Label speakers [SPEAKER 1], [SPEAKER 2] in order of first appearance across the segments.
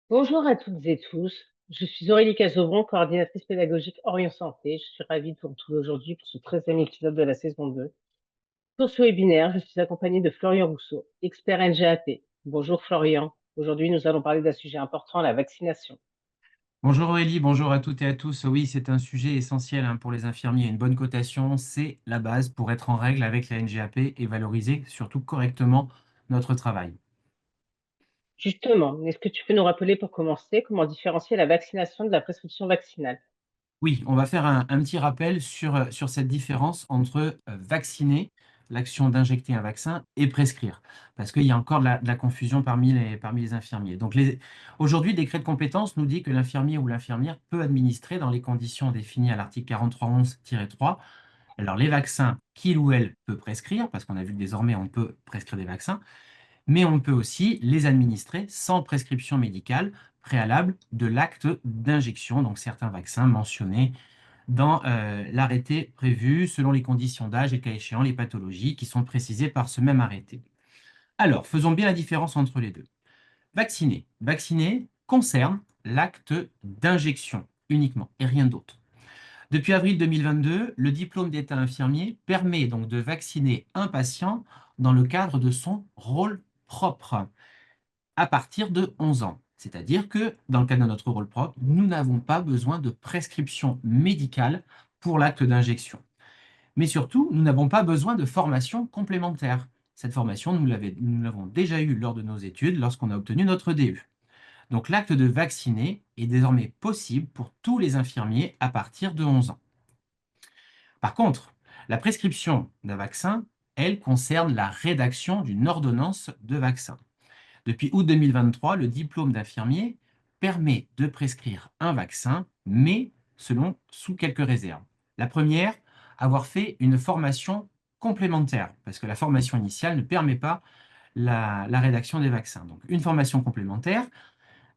[SPEAKER 1] Bonjour à toutes et tous. Je suis Aurélie Casaubon, coordinatrice pédagogique Orion Santé. Je suis ravie de vous retrouver aujourd'hui pour ce 13e épisode de la saison 2. Pour ce webinaire, je suis accompagnée de Florian Rousseau, expert NGAP. Bonjour Florian. Aujourd'hui, nous allons parler d'un sujet important, la vaccination.
[SPEAKER 2] Bonjour Aurélie, bonjour à toutes et à tous. Oui, c'est un sujet essentiel pour les infirmiers. Une bonne cotation, c'est la base pour être en règle avec la NGAP et valoriser surtout correctement notre travail.
[SPEAKER 1] Justement, est-ce que tu peux nous rappeler pour commencer comment différencier la vaccination de la prescription vaccinale?
[SPEAKER 2] Oui, on va faire un petit rappel sur cette différence entre vacciner, l'action d'injecter un vaccin, et prescrire, parce qu'il y a encore de la confusion parmi les infirmiers. Donc aujourd'hui, le décret de compétence nous dit que l'infirmier ou l'infirmière peut administrer dans les conditions définies à l'article 4311-3 alors, les vaccins qu'il ou elle peut prescrire, parce qu'on a vu que désormais on peut prescrire des vaccins, mais on peut aussi les administrer sans prescription médicale préalable de l'acte d'injection, donc certains vaccins mentionnés dans l'arrêté prévu selon les conditions d'âge et cas échéant les pathologies qui sont précisées par ce même arrêté. Alors, faisons bien la différence entre les deux. Vacciner. Vacciner concerne l'acte d'injection uniquement et rien d'autre. Depuis avril 2022, le diplôme d'état infirmier permet donc de vacciner un patient dans le cadre de son rôle propre à partir de 11 ans. C'est-à-dire que dans le cadre de notre rôle propre, nous n'avons pas besoin de prescription médicale pour l'acte d'injection. Mais surtout, nous n'avons pas besoin de formation complémentaire. Cette formation, nous l'avons déjà eue lors de nos études lorsqu'on a obtenu notre DU. Donc l'acte de vacciner est désormais possible pour tous les infirmiers à partir de 11 ans. Par contre, la prescription d'un vaccin, elle concerne la rédaction d'une ordonnance de vaccin. Depuis août 2023, le diplôme d'infirmier permet de prescrire un vaccin, mais sous quelques réserves. La première, avoir fait une formation complémentaire, parce que la formation initiale ne permet pas la rédaction des vaccins. Donc, une formation complémentaire.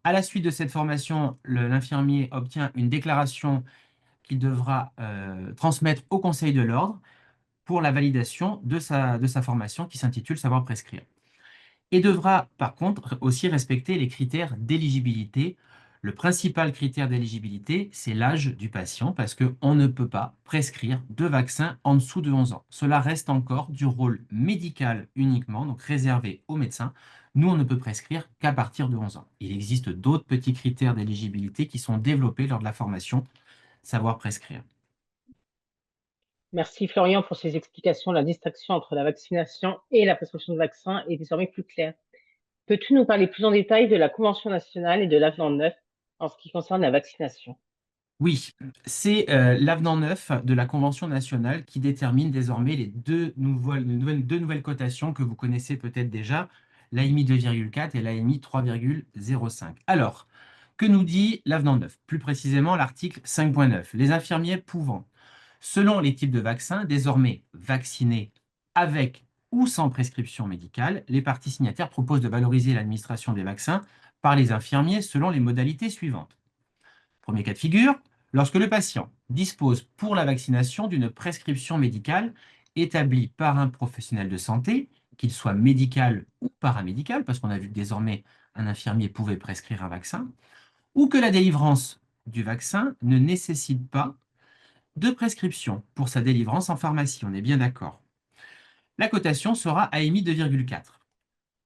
[SPEAKER 2] À la suite de cette formation, l'infirmier obtient une déclaration qu'il devra transmettre au Conseil de l'ordre pour la validation de sa formation qui s'intitule Savoir prescrire. Et devra par contre aussi respecter les critères d'éligibilité. Le principal critère d'éligibilité, c'est l'âge du patient parce qu'on ne peut pas prescrire de vaccin en dessous de 11 ans. Cela reste encore du rôle médical uniquement, donc réservé aux médecins. Nous, on ne peut prescrire qu'à partir de 11 ans. Il existe d'autres petits critères d'éligibilité qui sont développés lors de la formation Savoir prescrire.
[SPEAKER 1] Merci Florian pour ces explications. La distinction entre la vaccination et la prescription de vaccins est désormais plus claire. Peux-tu nous parler plus en détail de la Convention nationale et de l'avenant 9 en ce qui concerne la vaccination?
[SPEAKER 2] Oui, c'est l'avenant 9 de la Convention nationale qui détermine désormais les deux nouvelles cotations que vous connaissez peut-être déjà, l'AMI 2,4 et l'AMI 3,05. Alors, que nous dit l'avenant 9? Plus précisément, l'article 5.9. Les infirmiers pouvant, selon les types de vaccins, désormais vaccinés avec ou sans prescription médicale, les parties signataires proposent de valoriser l'administration des vaccins par les infirmiers selon les modalités suivantes. Premier cas de figure, lorsque le patient dispose pour la vaccination d'une prescription médicale établie par un professionnel de santé, qu'il soit médical ou paramédical, parce qu'on a vu que désormais un infirmier pouvait prescrire un vaccin, ou que la délivrance du vaccin ne nécessite pas de prescription pour sa délivrance en pharmacie, on est bien d'accord. La cotation sera AMI 2,4.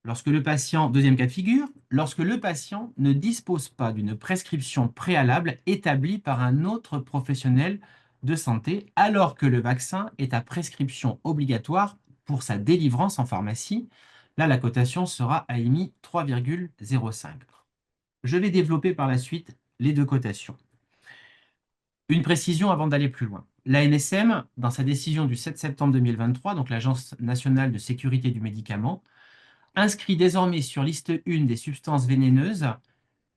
[SPEAKER 2] Lorsque le patient, deuxième cas de figure, lorsque le patient ne dispose pas d'une prescription préalable établie par un autre professionnel de santé, alors que le vaccin est à prescription obligatoire pour sa délivrance en pharmacie, là la cotation sera AMI 3,05. Je vais développer par la suite les deux cotations. Une précision avant d'aller plus loin. L'ANSM, dans sa décision du 7 septembre 2023, donc l'Agence nationale de sécurité du médicament, inscrit désormais sur liste 1 des substances vénéneuses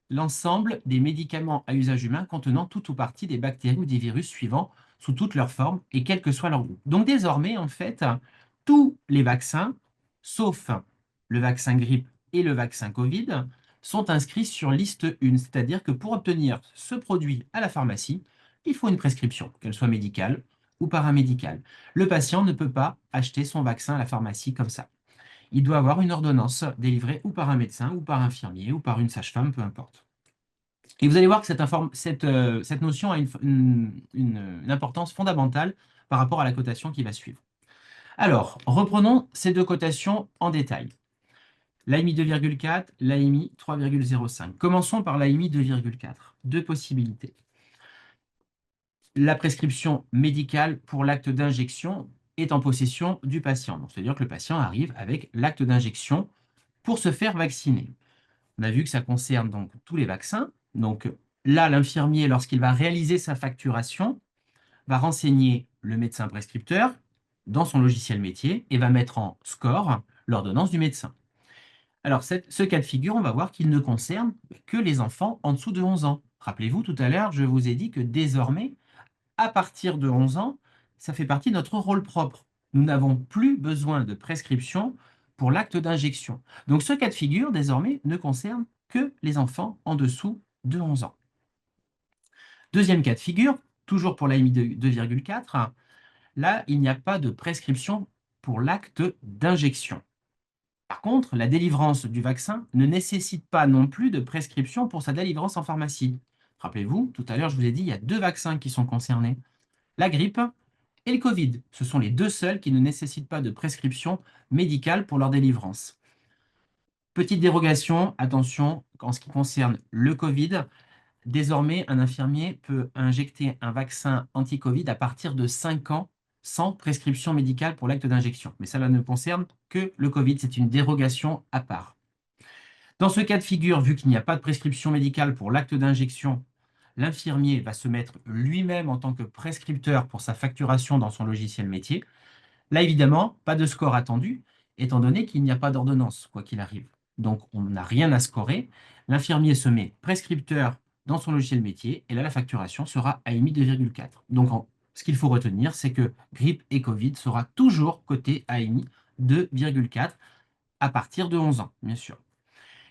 [SPEAKER 2] l'ensemble des médicaments à usage humain contenant tout ou partie des bactéries ou des virus suivants sous toutes leurs formes et quel que soit leur groupe. Donc désormais, en fait, tous les vaccins, sauf le vaccin grippe et le vaccin Covid, sont inscrits sur liste 1, c'est-à-dire que pour obtenir ce produit à la pharmacie, il faut une prescription, qu'elle soit médicale ou paramédicale. Le patient ne peut pas acheter son vaccin à la pharmacie comme ça. Il doit avoir une ordonnance délivrée ou par un médecin ou par un infirmier ou par une sage-femme, peu importe. Et vous allez voir que cette notion a une importance fondamentale par rapport à la cotation qui va suivre. Alors, reprenons ces deux cotations en détail. L'AMI 2,4, l'AMI 3,05. Commençons par l'AMI 2,4. Deux possibilités. La prescription médicale pour l'acte d'injection est en possession du patient. C'est-à-dire que le patient arrive avec l'acte d'injection pour se faire vacciner. On a vu que ça concerne donc tous les vaccins. Donc là, l'infirmier, lorsqu'il va réaliser sa facturation, va renseigner le médecin prescripteur dans son logiciel métier et va mettre en score l'ordonnance du médecin. Alors, ce cas de figure, on va voir qu'il ne concerne que les enfants en dessous de 11 ans. Rappelez-vous, tout à l'heure, je vous ai dit que désormais, à partir de 11 ans, ça fait partie de notre rôle propre. Nous n'avons plus besoin de prescription pour l'acte d'injection. Donc, ce cas de figure, désormais, ne concerne que les enfants en dessous de 11 ans. Deuxième cas de figure, toujours pour l'AMI 2,4, là, il n'y a pas de prescription pour l'acte d'injection. Par contre, la délivrance du vaccin ne nécessite pas non plus de prescription pour sa délivrance en pharmacie. Rappelez-vous, tout à l'heure, je vous ai dit, il y a deux vaccins qui sont concernés, la grippe et le Covid. Ce sont les deux seuls qui ne nécessitent pas de prescription médicale pour leur délivrance. Petite dérogation, attention, en ce qui concerne le Covid, désormais, un infirmier peut injecter un vaccin anti-Covid à partir de 5 ans sans prescription médicale pour l'acte d'injection. Mais cela ne concerne que le Covid, c'est une dérogation à part. Dans ce cas de figure, vu qu'il n'y a pas de prescription médicale pour l'acte d'injection, l'infirmier va se mettre lui-même en tant que prescripteur pour sa facturation dans son logiciel métier. Là, évidemment, pas de score attendu, étant donné qu'il n'y a pas d'ordonnance, quoi qu'il arrive. Donc, on n'a rien à scorer. L'infirmier se met prescripteur dans son logiciel métier, et là, la facturation sera AMI 2,4. Donc, ce qu'il faut retenir, c'est que grippe et Covid sera toujours coté AMI 2,4 à partir de 11 ans, bien sûr.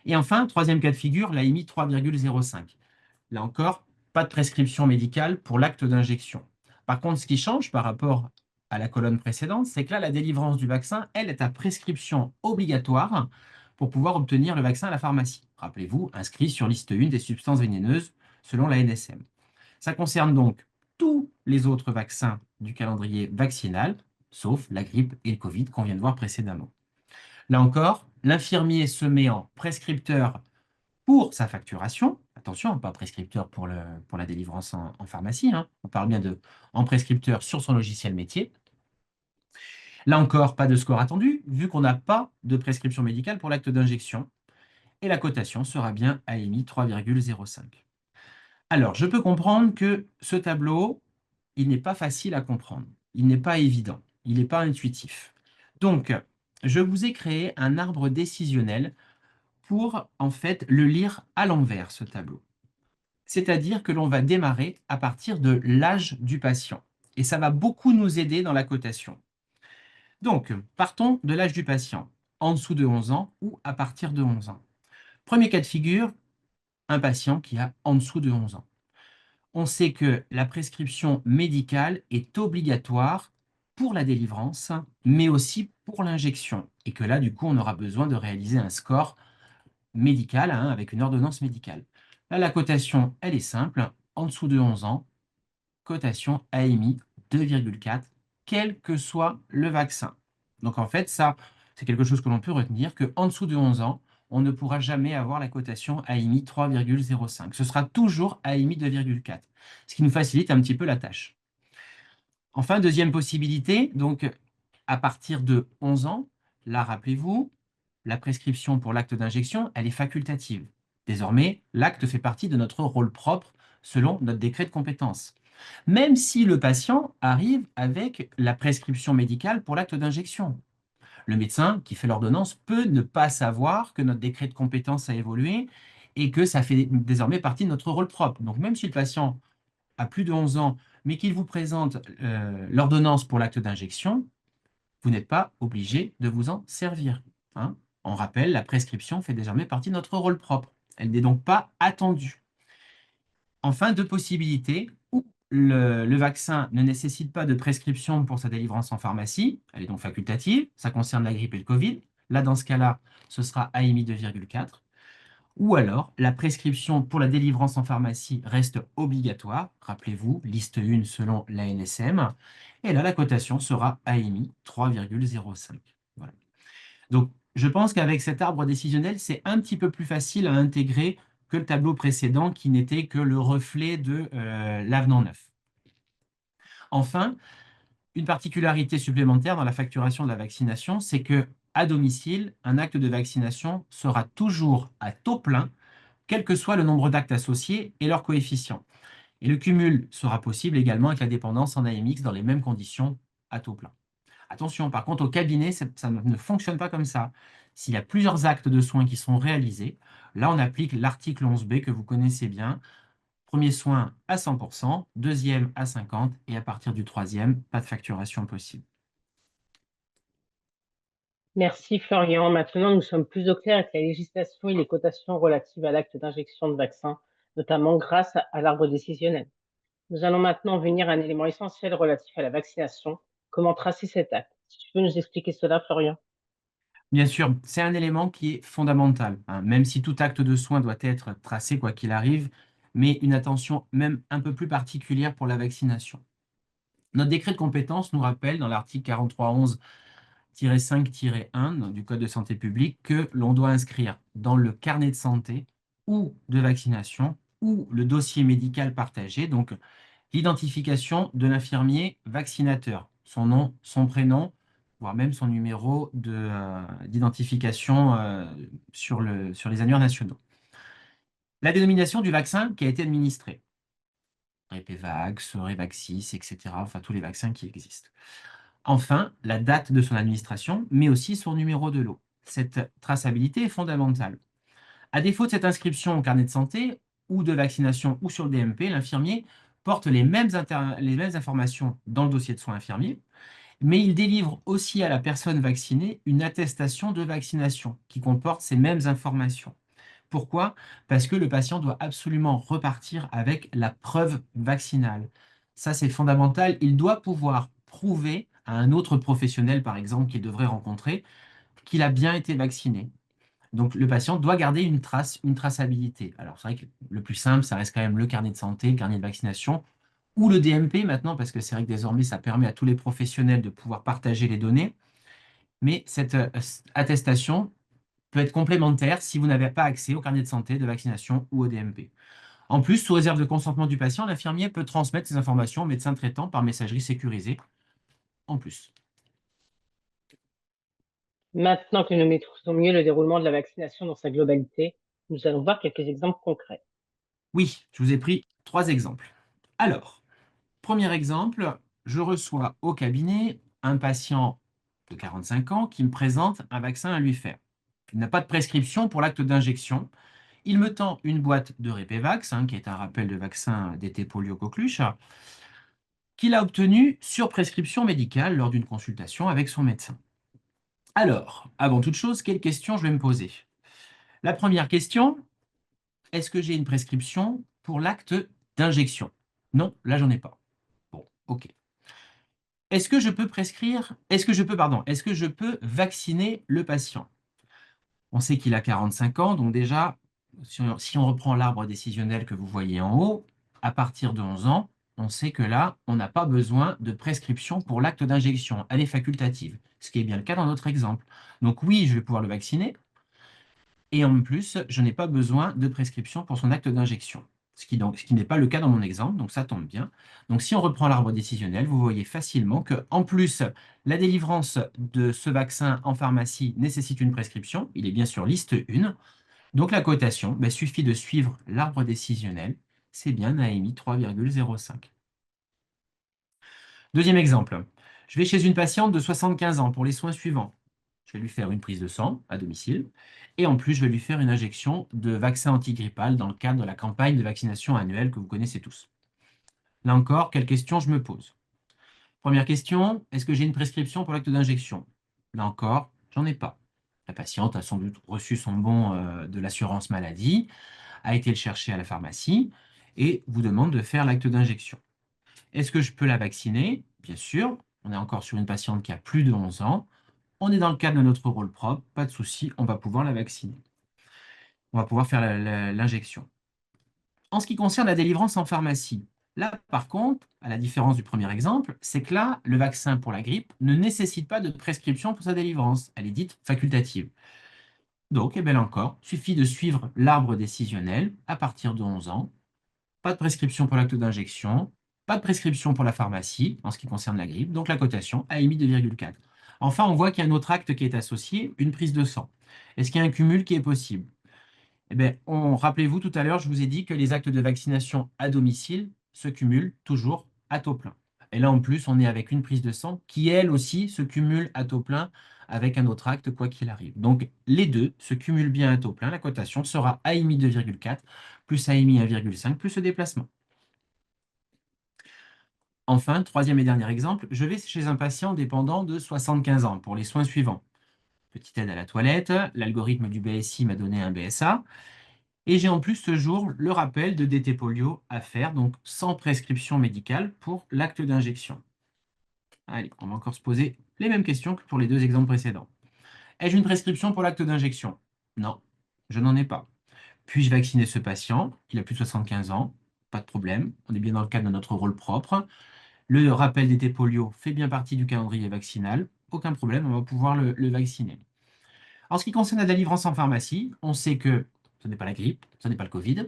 [SPEAKER 2] Et enfin, troisième cas de figure, l'AMI 3,05. Là encore, pas de prescription médicale pour l'acte d'injection. Par contre, ce qui change par rapport à la colonne précédente, c'est que là, la délivrance du vaccin, elle, est à prescription obligatoire pour pouvoir obtenir le vaccin à la pharmacie. Rappelez-vous, inscrit sur liste 1 des substances vénéneuses selon la NSM. Ça concerne donc tous les autres vaccins du calendrier vaccinal, sauf la grippe et le Covid qu'on vient de voir précédemment. Là encore, l'infirmier se met en prescripteur pour sa facturation. Attention, pas prescripteur pour la délivrance en pharmacie. Hein. On parle bien de en prescripteur sur son logiciel métier. Là encore, pas de score attendu, vu qu'on n'a pas de prescription médicale pour l'acte d'injection. Et la cotation sera bien AMI 3,05. Alors, je peux comprendre que ce tableau, il n'est pas facile à comprendre. Il n'est pas évident. Il n'est pas intuitif. Donc, je vous ai créé un arbre décisionnel pour, en fait, le lire à l'envers, ce tableau. C'est-à-dire que l'on va démarrer à partir de l'âge du patient. Et ça va beaucoup nous aider dans la cotation. Donc, partons de l'âge du patient, en dessous de 11 ans ou à partir de 11 ans. Premier cas de figure, un patient qui a en dessous de 11 ans. On sait que la prescription médicale est obligatoire pour la délivrance, mais aussi pour l'injection. Et que là, du coup, on aura besoin de réaliser un score médical, hein, avec une ordonnance médicale. Là, la cotation, elle est simple. En dessous de 11 ans, cotation AMI 2,4, quel que soit le vaccin. Donc en fait, ça, c'est quelque chose que l'on peut retenir, qu'en dessous de 11 ans, on ne pourra jamais avoir la cotation AMI 3,05. Ce sera toujours AMI 2,4, ce qui nous facilite un petit peu la tâche. Enfin, deuxième possibilité, donc à partir de 11 ans, là, rappelez-vous, la prescription pour l'acte d'injection, elle est facultative. Désormais, l'acte fait partie de notre rôle propre selon notre décret de compétence. Même si le patient arrive avec la prescription médicale pour l'acte d'injection. Le médecin qui fait l'ordonnance peut ne pas savoir que notre décret de compétence a évolué et que ça fait désormais partie de notre rôle propre. Donc même si le patient a plus de 11 ans, mais qu'il vous présente l'ordonnance pour l'acte d'injection, vous n'êtes pas obligé de vous en servir, hein. On rappelle, la prescription fait désormais partie de notre rôle propre. Elle n'est donc pas attendue. Enfin, deux possibilités. Ou le vaccin ne nécessite pas de prescription pour sa délivrance en pharmacie, elle est donc facultative, ça concerne la grippe et le Covid. Là, dans ce cas-là, ce sera AMI 2,4. Ou alors, la prescription pour la délivrance en pharmacie reste obligatoire. Rappelez-vous, liste 1 selon l'ANSM. Et là, la cotation sera AMI 3,05. Voilà. Donc, je pense qu'avec cet arbre décisionnel, c'est un petit peu plus facile à intégrer que le tableau précédent qui n'était que le reflet de l'avenant neuf. Enfin, une particularité supplémentaire dans la facturation de la vaccination, c'est que à domicile, un acte de vaccination sera toujours à taux plein, quel que soit le nombre d'actes associés et leur coefficient. Et le cumul sera possible également avec la dépendance en AMX dans les mêmes conditions à taux plein. Attention, par contre, au cabinet, ça ne fonctionne pas comme ça. S'il y a plusieurs actes de soins qui sont réalisés, là, on applique l'article 11b que vous connaissez bien. Premier soin à 100%, deuxième à 50%, et à partir du troisième, pas de facturation possible.
[SPEAKER 1] Merci Florian. Maintenant, nous sommes plus au clair avec la législation et les cotations relatives à l'acte d'injection de vaccin, notamment grâce à l'arbre décisionnel. Nous allons maintenant venir à un élément essentiel relatif à la vaccination. Comment tracer cet acte? Si tu peux nous expliquer cela, Florian.
[SPEAKER 2] Bien sûr, c'est un élément qui est fondamental, hein, même si tout acte de soin doit être tracé quoi qu'il arrive, mais une attention même un peu plus particulière pour la vaccination. Notre décret de compétence nous rappelle dans l'article 4311-5-1 du Code de santé publique que l'on doit inscrire dans le carnet de santé ou de vaccination ou le dossier médical partagé, donc l'identification de l'infirmier vaccinateur, son nom, son prénom, voire même son numéro d'identification sur les annuaires nationaux. La dénomination du vaccin qui a été administré, Repevax, Revaxis, etc., enfin tous les vaccins qui existent. Enfin, la date de son administration, mais aussi son numéro de lot. Cette traçabilité est fondamentale. À défaut de cette inscription au carnet de santé ou de vaccination ou sur le DMP, l'infirmier porte les mêmes informations dans le dossier de soins infirmiers, mais il délivre aussi à la personne vaccinée une attestation de vaccination qui comporte ces mêmes informations. Pourquoi? Parce que le patient doit absolument repartir avec la preuve vaccinale. Ça, c'est fondamental. Il doit pouvoir prouver à un autre professionnel, par exemple, qu'il devrait rencontrer, qu'il a bien été vacciné. Donc, le patient doit garder une traçabilité. Alors, c'est vrai que le plus simple, ça reste quand même le carnet de santé, le carnet de vaccination, ou le DMP maintenant, parce que c'est vrai que désormais, ça permet à tous les professionnels de pouvoir partager les données. Mais cette attestation peut être complémentaire si vous n'avez pas accès au carnet de santé, de vaccination ou au DMP. En plus, sous réserve de consentement du patient, l'infirmier peut transmettre ces informations au médecin traitant par messagerie sécurisée en plus.
[SPEAKER 1] Maintenant que nous maîtrisons mieux le déroulement de la vaccination dans sa globalité, nous allons voir quelques exemples concrets.
[SPEAKER 2] Oui, je vous ai pris 3 exemples. Alors, premier exemple, je reçois au cabinet un patient de 45 ans qui me présente un vaccin à lui faire. Il n'a pas de prescription pour l'acte d'injection. Il me tend une boîte de Repevax, qui est un rappel de vaccin d'été polio-coqueluche, qu'il a obtenu sur prescription médicale lors d'une consultation avec son médecin. Alors, avant toute chose, quelles questions je vais me poser? La première question, est-ce que j'ai une prescription pour l'acte d'injection? Non, là, j'en ai pas. Bon, ok. Est-ce que je peux vacciner le patient? On sait qu'il a 45 ans, donc déjà, si on reprend l'arbre décisionnel que vous voyez en haut, à partir de 11 ans, on sait que là, on n'a pas besoin de prescription pour l'acte d'injection. Elle est facultative, ce qui est bien le cas dans notre exemple. Donc oui, je vais pouvoir le vacciner, et en plus, je n'ai pas besoin de prescription pour son acte d'injection. Ce qui n'est pas le cas dans mon exemple, donc ça tombe bien. Donc si on reprend l'arbre décisionnel, vous voyez facilement que, en plus, la délivrance de ce vaccin en pharmacie nécessite une prescription. Il est bien sur liste 1. Donc la cotation, suffit de suivre l'arbre décisionnel. C'est bien AMI 3,05. Deuxième exemple. Je vais chez une patiente de 75 ans pour les soins suivants. Je vais lui faire une prise de sang à domicile et en plus, je vais lui faire une injection de vaccin antigrippal dans le cadre de la campagne de vaccination annuelle que vous connaissez tous. Là encore, quelles questions je me pose? Première question, est-ce que j'ai une prescription pour l'acte d'injection? Là encore, j'en ai pas. La patiente a sans doute reçu son bon de l'assurance maladie, a été le chercher à la pharmacie et vous demande de faire l'acte d'injection. Est-ce que je peux la vacciner? Bien sûr, on est encore sur une patiente qui a plus de 11 ans. On est dans le cadre de notre rôle propre, pas de souci, on va pouvoir la vacciner. On va pouvoir faire l'injection. En ce qui concerne la délivrance en pharmacie, là, par contre, à la différence du premier exemple, c'est que là, le vaccin pour la grippe ne nécessite pas de prescription pour sa délivrance. Elle est dite facultative. Donc, et bien là encore, suffit de suivre l'arbre décisionnel à partir de 11 ans. Pas de prescription pour l'acte d'injection, pas de prescription pour la pharmacie en ce qui concerne la grippe, donc la cotation a émis 2,4. Enfin, on voit qu'il y a un autre acte qui est associé, une prise de sang. Est-ce qu'il y a un cumul qui est possible? Eh bien, rappelez-vous, tout à l'heure, je vous ai dit que les actes de vaccination à domicile se cumulent toujours à taux plein. Et là, en plus, on est avec une prise de sang qui, elle aussi, se cumule à taux plein avec un autre acte, quoi qu'il arrive. Donc, les deux se cumulent bien à taux plein. La cotation sera AMI 2,4 plus AMI 1,5 plus ce déplacement. Enfin, troisième et dernier exemple, je vais chez un patient dépendant de 75 ans pour les soins suivants. Petite aide à la toilette, l'algorithme du BSI m'a donné un BSA. Et j'ai en plus ce jour le rappel de DT polio à faire, donc sans prescription médicale pour l'acte d'injection. Allez, on va encore se poser les mêmes questions que pour les deux exemples précédents. Ai-je une prescription pour l'acte d'injection? Non, je n'en ai pas. Puis-je vacciner ce patient? Il a plus de 75 ans, pas de problème, on est bien dans le cadre de notre rôle propre. Le rappel d'été polio fait bien partie du calendrier vaccinal, aucun problème, on va pouvoir le vacciner. En ce qui concerne la délivrance en pharmacie, on sait que ce n'est pas la grippe, ce n'est pas le Covid,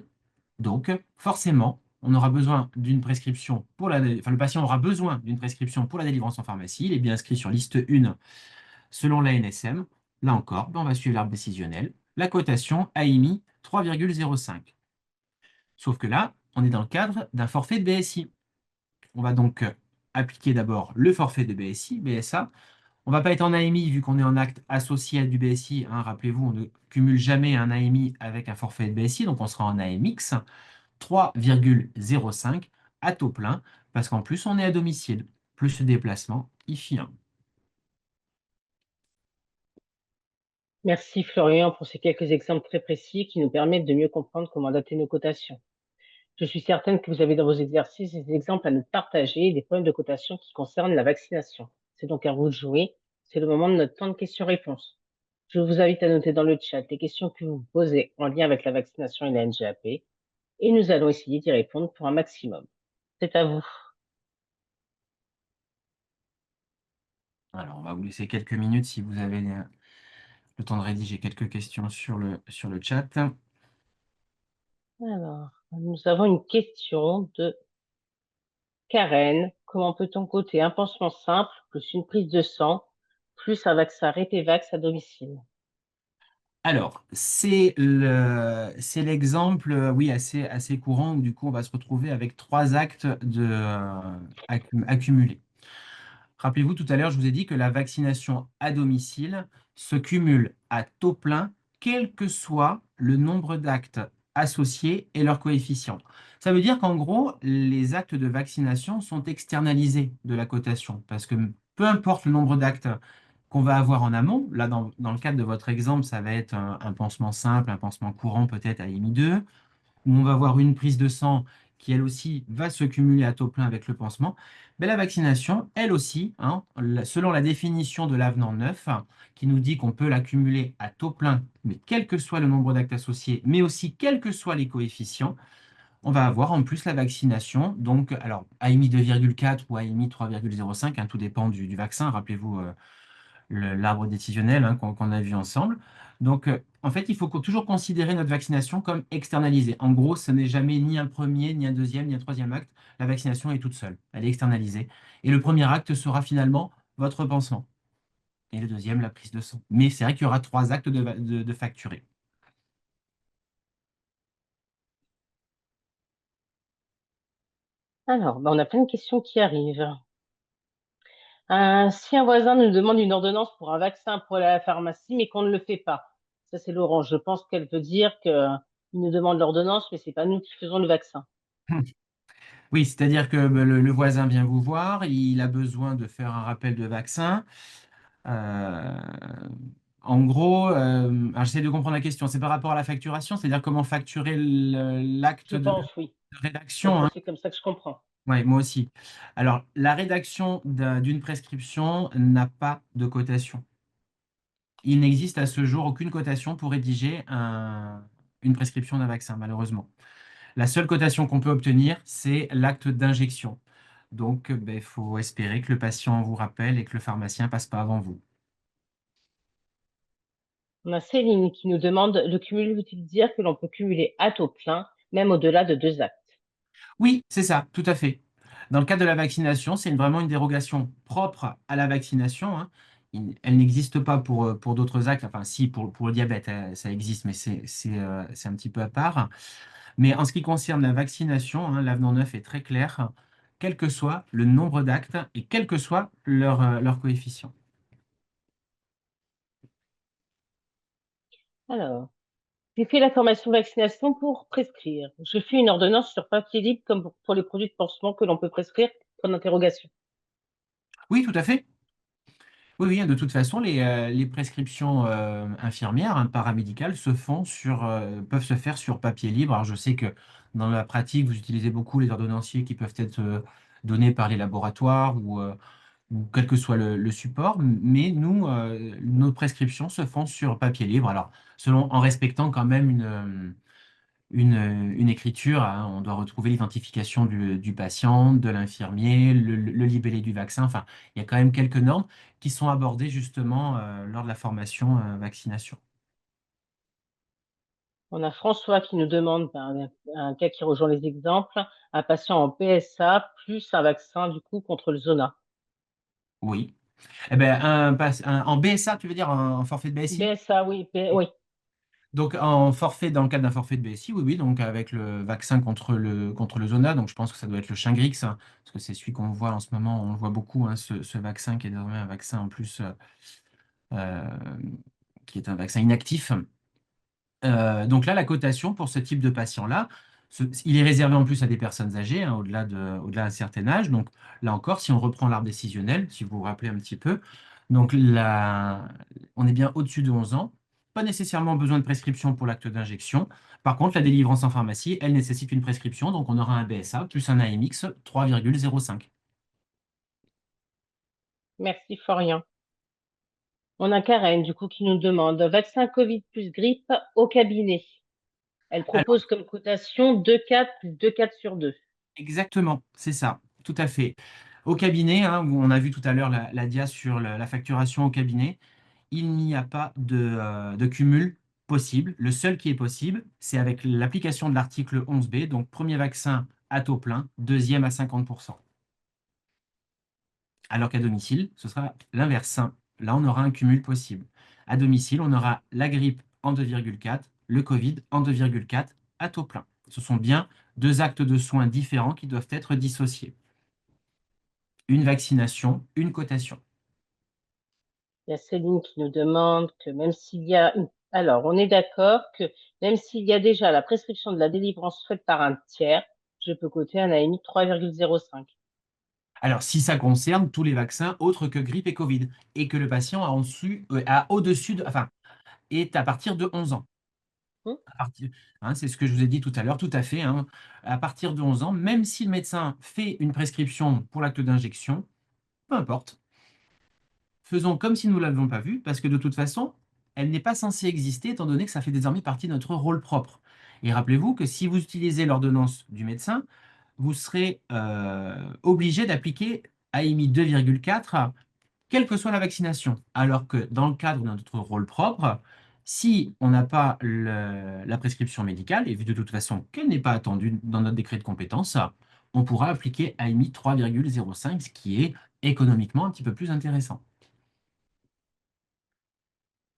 [SPEAKER 2] donc forcément, on aura besoin d'une prescription pour le patient aura besoin d'une prescription pour la délivrance en pharmacie. Il est bien inscrit sur liste 1 selon l'ANSM. Là encore, on va suivre l'arbre décisionnel. La cotation a émis 3,05. Sauf que là, on est dans le cadre d'un forfait de BSI. On va donc appliquer d'abord le forfait de BSI, BSA. On ne va pas être en AMI vu qu'on est en acte associé à du BSI, hein. Rappelez-vous, on ne cumule jamais un AMI avec un forfait de BSI, donc on sera en AMX 3,05 à taux plein, parce qu'en plus on est à domicile, plus ce déplacement IFI 1.
[SPEAKER 1] Merci Florian pour ces quelques exemples très précis qui nous permettent de mieux comprendre comment adapter nos cotations. Je suis certaine que vous avez dans vos exercices des exemples à nous partager et des problèmes de cotation qui concernent la vaccination. C'est donc à vous de jouer. C'est le moment de notre temps de questions-réponses. Je vous invite à noter dans le chat les questions que vous vous posez en lien avec la vaccination et la NGAP et nous allons essayer d'y répondre pour un maximum. C'est à vous.
[SPEAKER 2] Alors on va vous laisser quelques minutes si vous avez le temps de rédiger quelques questions sur le chat.
[SPEAKER 1] Alors, nous avons une question de Karen. Comment peut-on coter un pansement simple plus une prise de sang plus un vaccin Répévax à domicile?
[SPEAKER 2] Alors, c'est l'exemple, oui, assez courant où du coup on va se retrouver avec trois actes accumulés. Rappelez-vous, tout à l'heure, je vous ai dit que la vaccination à domicile se cumule à taux plein, quel que soit le nombre d'actes associés et leur coefficient. Ça veut dire qu'en gros, les actes de vaccination sont externalisés de la cotation, parce que peu importe le nombre d'actes qu'on va avoir en amont, là, dans le cadre de votre exemple, ça va être un pansement simple, un pansement courant peut-être à IMI 2, où on va avoir une prise de sang qui, elle aussi, va se cumuler à taux plein avec le pansement, mais la vaccination, elle aussi, hein, selon la définition de l'avenant 9, qui nous dit qu'on peut l'accumuler à taux plein, mais quel que soit le nombre d'actes associés, mais aussi quels que soient les coefficients, on va avoir en plus la vaccination, donc alors AMI 2,4 ou AMI 3,05, hein, tout dépend du vaccin, rappelez-vous l'arbre décisionnel, hein, qu'on a vu ensemble. Donc, en fait, il faut toujours considérer notre vaccination comme externalisée. En gros, ce n'est jamais ni un premier, ni un deuxième, ni un troisième acte. La vaccination est toute seule. Elle est externalisée. Et le premier acte sera finalement votre pansement. Et le deuxième, la prise de sang. Mais c'est vrai qu'il y aura trois actes de facturés.
[SPEAKER 1] Alors, on a plein de questions qui arrivent. Si un voisin nous demande une ordonnance pour un vaccin pour aller à la pharmacie, mais qu'on ne le fait pas. Ça, c'est Laurent. Je pense qu'elle veut dire qu'il nous demande l'ordonnance, mais c'est pas nous qui faisons le vaccin.
[SPEAKER 2] Oui, c'est-à-dire que le voisin vient vous voir, il a besoin de faire un rappel de vaccin. Euh, En gros, alors j'essaie de comprendre la question. C'est par rapport à la facturation, c'est-à-dire comment facturer l'acte
[SPEAKER 1] Je
[SPEAKER 2] de
[SPEAKER 1] pense, oui.
[SPEAKER 2] rédaction, hein.
[SPEAKER 1] C'est comme ça que je comprends.
[SPEAKER 2] Ouais, moi aussi. Alors, la rédaction d'une prescription n'a pas de cotation. Il n'existe à ce jour aucune cotation pour rédiger une prescription d'un vaccin, malheureusement. La seule cotation qu'on peut obtenir, c'est l'acte d'injection. Donc, il faut espérer que le patient vous rappelle et que le pharmacien passe pas avant vous.
[SPEAKER 1] On a Céline qui nous demande, le cumul veut-il dire que l'on peut cumuler à taux plein, même au-delà de 2 actes?
[SPEAKER 2] Oui, c'est ça, tout à fait. Dans le cadre de la vaccination, c'est vraiment une dérogation propre à la vaccination, hein. Elle n'existe pas pour d'autres actes. Enfin, si, pour le diabète, ça existe, mais c'est un petit peu à part. Mais en ce qui concerne la vaccination, hein, l'avenant 9 est très clair, quel que soit le nombre d'actes et quel que soit leur coefficient.
[SPEAKER 1] Alors, j'ai fait la formation vaccination pour prescrire. Je fais une ordonnance sur papier libre comme pour les produits de pansement que l'on peut prescrire, point d'interrogation.
[SPEAKER 2] Oui, tout à fait. Oui, oui, de toute façon, les prescriptions infirmières, hein, paramédicales, peuvent se faire sur papier libre. Alors, je sais que dans la pratique, vous utilisez beaucoup les ordonnanciers qui peuvent être donnés par les laboratoires ou quel que soit le support, mais nous, nos prescriptions se font sur papier libre. Alors, en respectant quand même une écriture, hein. On doit retrouver l'identification du patient, de l'infirmier, le libellé du vaccin. Enfin, il y a quand même quelques normes qui sont abordées justement lors de la formation vaccination.
[SPEAKER 1] On a François qui nous demande, un cas qui rejoint les exemples, un patient en PSA plus un vaccin du coup contre le zona.
[SPEAKER 2] Oui. Eh ben, en BSA, tu veux dire en forfait de BSI?
[SPEAKER 1] BSA, oui, oui.
[SPEAKER 2] Donc, en forfait, dans le cadre d'un forfait de BSI, oui, oui, donc avec le vaccin contre le zona, donc je pense que ça doit être le Shingrix, hein, parce que c'est celui qu'on voit en ce moment, on le voit beaucoup, hein, ce vaccin qui est désormais un vaccin en plus, euh, qui est un vaccin inactif. Donc là, la cotation pour ce type de patient-là, il est réservé en plus à des personnes âgées, hein, au-delà d'un certain âge. Donc là encore, si on reprend l'arbre décisionnel, si vous vous rappelez un petit peu, donc là, on est bien au-dessus de 11 ans. Pas nécessairement besoin de prescription pour l'acte d'injection. Par contre, la délivrance en pharmacie, elle nécessite une prescription. Donc on aura un BSA plus un AMX 3,05.
[SPEAKER 1] Merci Florian. On a Karen du coup qui nous demande vaccin Covid plus grippe au cabinet. Elle propose comme cotation 2,4 plus 2,4 sur 2.
[SPEAKER 2] Exactement, c'est ça, tout à fait. Au cabinet, hein, où on a vu tout à l'heure la dia sur la facturation au cabinet, il n'y a pas de cumul possible. Le seul qui est possible, c'est avec l'application de l'article 11b, donc premier vaccin à taux plein, deuxième à 50%. Alors qu'à domicile, ce sera l'inverse, hein. Là, on aura un cumul possible. À domicile, on aura la grippe en 2,4, le Covid en 2,4 à taux plein. Ce sont bien deux actes de soins différents qui doivent être dissociés. Une vaccination, une cotation.
[SPEAKER 1] Il y a Céline qui nous demande que même s'il y a une... Alors, on est d'accord que même s'il y a déjà la prescription de la délivrance faite par un tiers, je peux coter un AMI 3,05.
[SPEAKER 2] Alors, si ça concerne tous les vaccins autres que grippe et Covid, et que le patient a au-dessus enfin, est à partir de 11 ans.
[SPEAKER 1] Hmm.
[SPEAKER 2] C'est ce que je vous ai dit tout à l'heure, tout à fait, hein. À partir de 11 ans, même si le médecin fait une prescription pour l'acte d'injection, peu importe, faisons comme si nous ne l'avions pas vue, parce que de toute façon, elle n'est pas censée exister, étant donné que ça fait désormais partie de notre rôle propre. Et rappelez-vous que si vous utilisez l'ordonnance du médecin, vous serez obligé d'appliquer AMI 2,4 quelle que soit la vaccination. Alors que dans le cadre de notre rôle propre, si on n'a pas la prescription médicale, et vu de toute façon qu'elle n'est pas attendue dans notre décret de compétence, on pourra appliquer AMI 3,05, ce qui est économiquement un petit peu plus intéressant.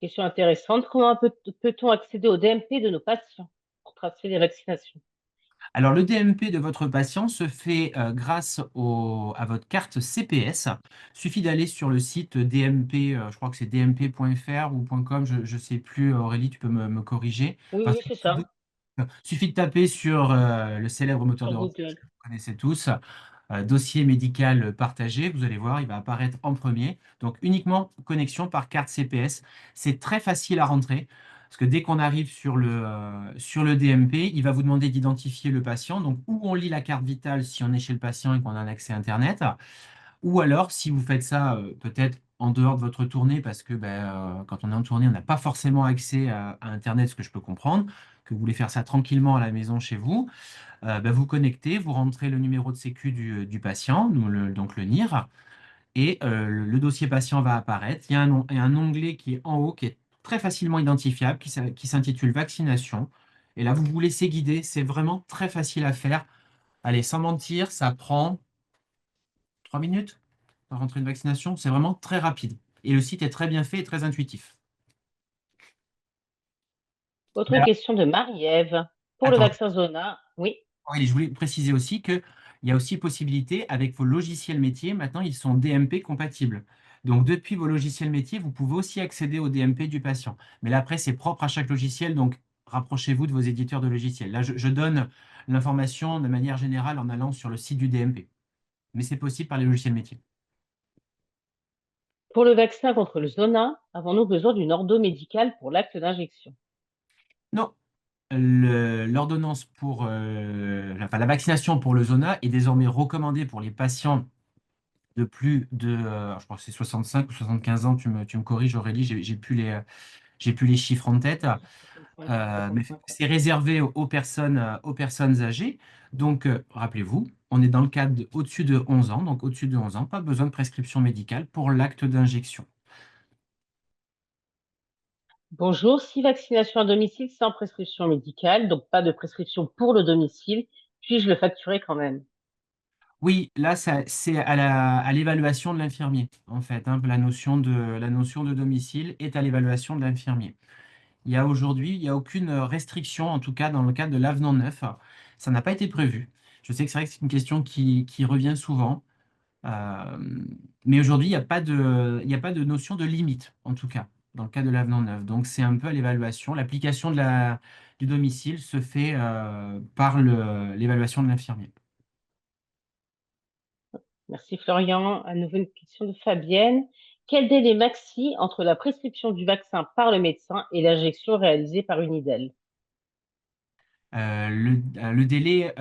[SPEAKER 1] Question intéressante. Comment peut-on accéder au DMP de nos patients pour tracer les vaccinations?
[SPEAKER 2] Alors, le DMP de votre patient se fait grâce à votre carte CPS. Il suffit d'aller sur le site DMP, je crois que c'est dmp.fr ou .com, je ne sais plus, Aurélie, tu peux me corriger.
[SPEAKER 1] Oui,
[SPEAKER 2] Enfin,
[SPEAKER 1] oui, c'est ça,
[SPEAKER 2] suffit de taper sur le célèbre moteur
[SPEAKER 1] sur
[SPEAKER 2] de recherche
[SPEAKER 1] Google.
[SPEAKER 2] connaissez tous. Dossier médical partagé, vous allez voir, il va apparaître en premier. Donc uniquement connexion par carte CPS. C'est très facile à rentrer. Parce que dès qu'on arrive sur le DMP, il va vous demander d'identifier le patient. Donc, où on lit la carte vitale si on est chez le patient et qu'on a un accès Internet. Ou alors, si vous faites ça peut-être en dehors de votre tournée, parce que quand on est en tournée, on n'a pas forcément accès à Internet, ce que je peux comprendre, que vous voulez faire ça tranquillement à la maison chez vous, vous connectez, vous rentrez le numéro de sécu du patient, donc le NIR, et le dossier patient va apparaître. Il y a un onglet qui est en haut, qui est très facilement identifiable, qui s'intitule Vaccination. Et là, vous vous laissez guider. C'est vraiment très facile à faire. Allez, sans mentir, ça prend 3 minutes pour rentrer une vaccination. C'est vraiment très rapide. Et le site est très bien fait et très intuitif.
[SPEAKER 1] Autre
[SPEAKER 2] Mais alors,
[SPEAKER 1] question de Marie-Ève. Pour le
[SPEAKER 2] attends,
[SPEAKER 1] vaccin Zona, oui.
[SPEAKER 2] Aurélie, je voulais préciser aussi qu'il y a aussi possibilité avec vos logiciels métiers. Maintenant, ils sont DMP compatibles. Donc, depuis vos logiciels métiers, vous pouvez aussi accéder au DMP du patient. Mais là, après, c'est propre à chaque logiciel. Donc, rapprochez-vous de vos éditeurs de logiciels. Là, je donne l'information de manière générale en allant sur le site du DMP. Mais c'est possible par les logiciels métiers.
[SPEAKER 1] Pour le vaccin contre le Zona, avons-nous besoin d'une ordre médicale pour l'acte d'injection?
[SPEAKER 2] Non, l'ordonnance pour enfin, la vaccination pour le zona est désormais recommandée pour les patients de plus de, je crois que c'est 65 ou 75 ans, tu me corriges Aurélie, j'ai plus les chiffres en tête.
[SPEAKER 1] 65,
[SPEAKER 2] Mais
[SPEAKER 1] 65.
[SPEAKER 2] c'est réservé aux personnes âgées. Donc, rappelez-vous, on est dans le cadre au-dessus de 11 ans. Donc, au-dessus de 11 ans, pas besoin de prescription médicale pour l'acte d'injection.
[SPEAKER 1] Bonjour, 6 vaccinations à domicile sans prescription médicale, donc pas de prescription pour le domicile. Puis-je le facturer quand même?
[SPEAKER 2] Oui, là, c'est à l'évaluation de l'infirmier, en fait, hein. La notion de domicile est à l'évaluation de l'infirmier. Il n'y a aucune restriction, en tout cas dans le cadre de l'avenant 9. Ça n'a pas été prévu. Je sais que c'est vrai que c'est une question qui revient souvent. Euh, mais aujourd'hui, il y a pas de notion de limite, en tout cas, dans le cas de l'avenant 9. Donc, c'est un peu à l'évaluation. L'application du domicile se fait par l'évaluation de l'infirmier.
[SPEAKER 1] Merci Florian. À nouveau une question de Fabienne. Quel délai maxi entre la prescription du vaccin par le médecin et l'injection réalisée par Unidel?
[SPEAKER 2] Le délai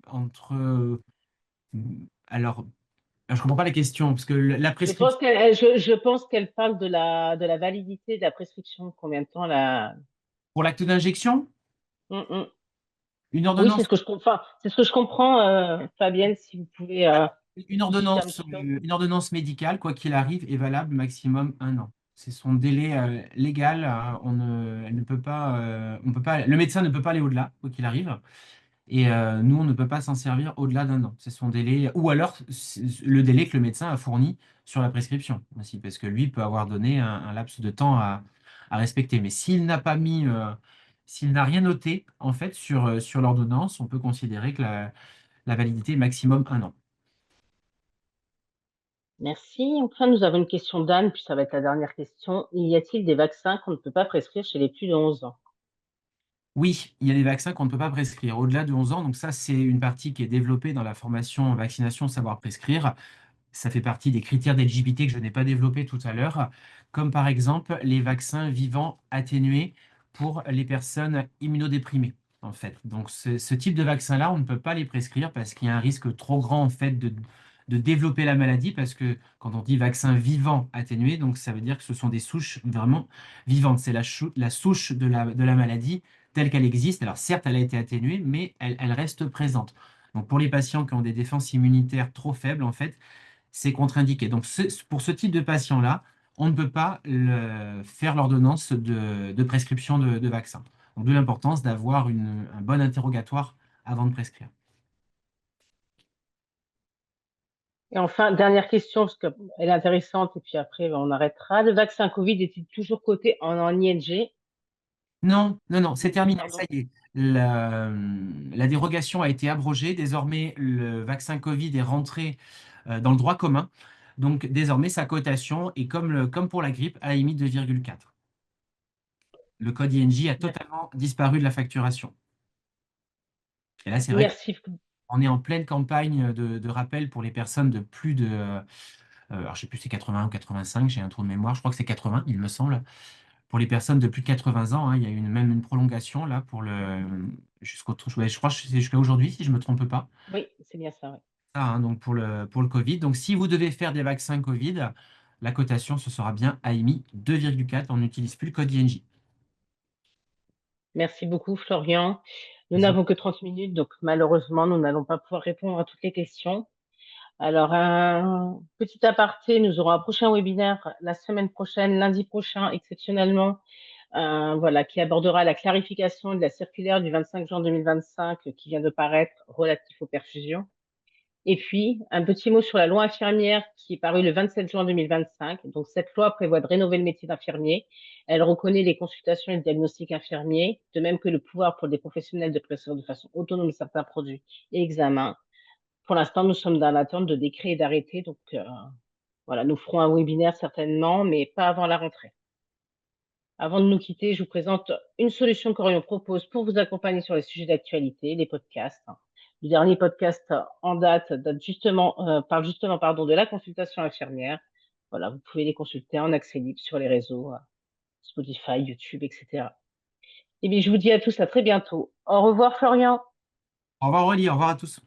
[SPEAKER 2] entre... alors, je comprends pas la question, parce que la prescription
[SPEAKER 1] Je pense qu'elle parle de la validité de la prescription. Combien de temps la...
[SPEAKER 2] pour l'acte d'injection,
[SPEAKER 1] Mm, mm.
[SPEAKER 2] une
[SPEAKER 1] Oui, c'est
[SPEAKER 2] ordonnance,
[SPEAKER 1] ce que je comprends. C'est ce que je comprends, Fabienne, si vous pouvez expliciter un petit peu.
[SPEAKER 2] une ordonnance médicale, quoi qu'il arrive, est valable maximum 1 an. C'est son délai légal. Elle ne peut pas, on peut pas, le médecin ne peut pas aller au-delà, quoi qu'il arrive. Et nous, on ne peut pas s'en servir au-delà d'1 an. C'est son délai, ou alors le délai que le médecin a fourni sur la prescription aussi, parce que lui peut avoir donné un laps de temps à respecter. Mais s'il n'a rien noté en fait sur l'ordonnance, on peut considérer que la validité est maximum 1 an.
[SPEAKER 1] Merci. Enfin, nous avons une question d'Anne, puis ça va être la dernière question. Y a-t-il des vaccins qu'on ne peut pas prescrire chez les plus de 11 ans?
[SPEAKER 2] Oui, il y a des vaccins qu'on ne peut pas prescrire au-delà de 11 ans. Donc ça, c'est une partie qui est développée dans la formation en vaccination savoir prescrire. Ça fait partie des critères d'éligibilité que je n'ai pas développés tout à l'heure, comme par exemple les vaccins vivants atténués pour les personnes immunodéprimées, en fait. Donc, ce type de vaccin-là, on ne peut pas les prescrire parce qu'il y a un risque trop grand, en fait, de développer la maladie, parce que quand on dit vaccin vivant atténué, donc ça veut dire que ce sont des souches vraiment vivantes. C'est la souche de la maladie telle qu'elle existe. Alors, certes, elle a été atténuée, mais elle reste présente. Donc, pour les patients qui ont des défenses immunitaires trop faibles, en fait, c'est contre-indiqué. Donc, pour ce type de patient-là, on ne peut pas faire l'ordonnance de prescription de vaccin. Donc, d'où l'importance d'avoir un bon interrogatoire avant de prescrire.
[SPEAKER 1] Et enfin, dernière question, parce qu'elle est intéressante, et puis après, on arrêtera. Le vaccin Covid est-il toujours coté en ING?
[SPEAKER 2] Non, non, non, c'est terminé, ça
[SPEAKER 1] Pardon.
[SPEAKER 2] y est. La dérogation a été abrogée. Désormais, le vaccin Covid est rentré dans le droit commun. Donc, désormais, sa cotation est comme pour la grippe, à la limite de 2,4. Le code INJ a totalement disparu de la facturation. Et là, c'est vrai que
[SPEAKER 1] Merci.
[SPEAKER 2] On est en pleine campagne de rappel pour les personnes de plus de, alors je sais plus si c'est 80 ou 85, j'ai un trou de mémoire, je crois que c'est 80, il me semble. Pour les personnes de plus de 80 ans, hein, il y a même une prolongation là pour ouais, je crois que c'est jusqu'à aujourd'hui, si je me trompe pas.
[SPEAKER 1] Oui, c'est bien ça, ouais.
[SPEAKER 2] Ça, hein, donc pour le Covid. Donc si vous devez faire des vaccins Covid, la cotation, ce sera bien AMI 2,4. On n'utilise plus le code INJ.
[SPEAKER 1] Merci beaucoup, Florian. Nous
[SPEAKER 2] Vas-y.
[SPEAKER 1] n'avons que 30 minutes, donc malheureusement, nous n'allons pas pouvoir répondre à toutes les questions. Alors, un petit aparté, nous aurons un prochain webinaire la semaine prochaine, lundi prochain, exceptionnellement, voilà, qui abordera la clarification de la circulaire du 25 juin 2025 qui vient de paraître relatif aux perfusions. Et puis, un petit mot sur la loi infirmière qui est parue le 27 juin 2025. Donc, cette loi prévoit de rénover le métier d'infirmier. Elle reconnaît les consultations et le diagnostic infirmier, de même que le pouvoir pour des professionnels de prescrire de façon autonome certains produits et examens. Pour l'instant, nous sommes dans l'attente de décrets et d'arrêtés. Donc, voilà, nous ferons un webinaire certainement, mais pas avant la rentrée. Avant de nous quitter, je vous présente une solution qu'Orion propose pour vous accompagner sur les sujets d'actualité, les podcasts. Le dernier podcast en parle justement pardon, de la consultation infirmière. Voilà, vous pouvez les consulter en accès libre sur les réseaux Spotify, YouTube, etc. Et bien, je vous dis à tous à très bientôt. Au revoir, Florian.
[SPEAKER 2] Au revoir Aurélie, au revoir à tous.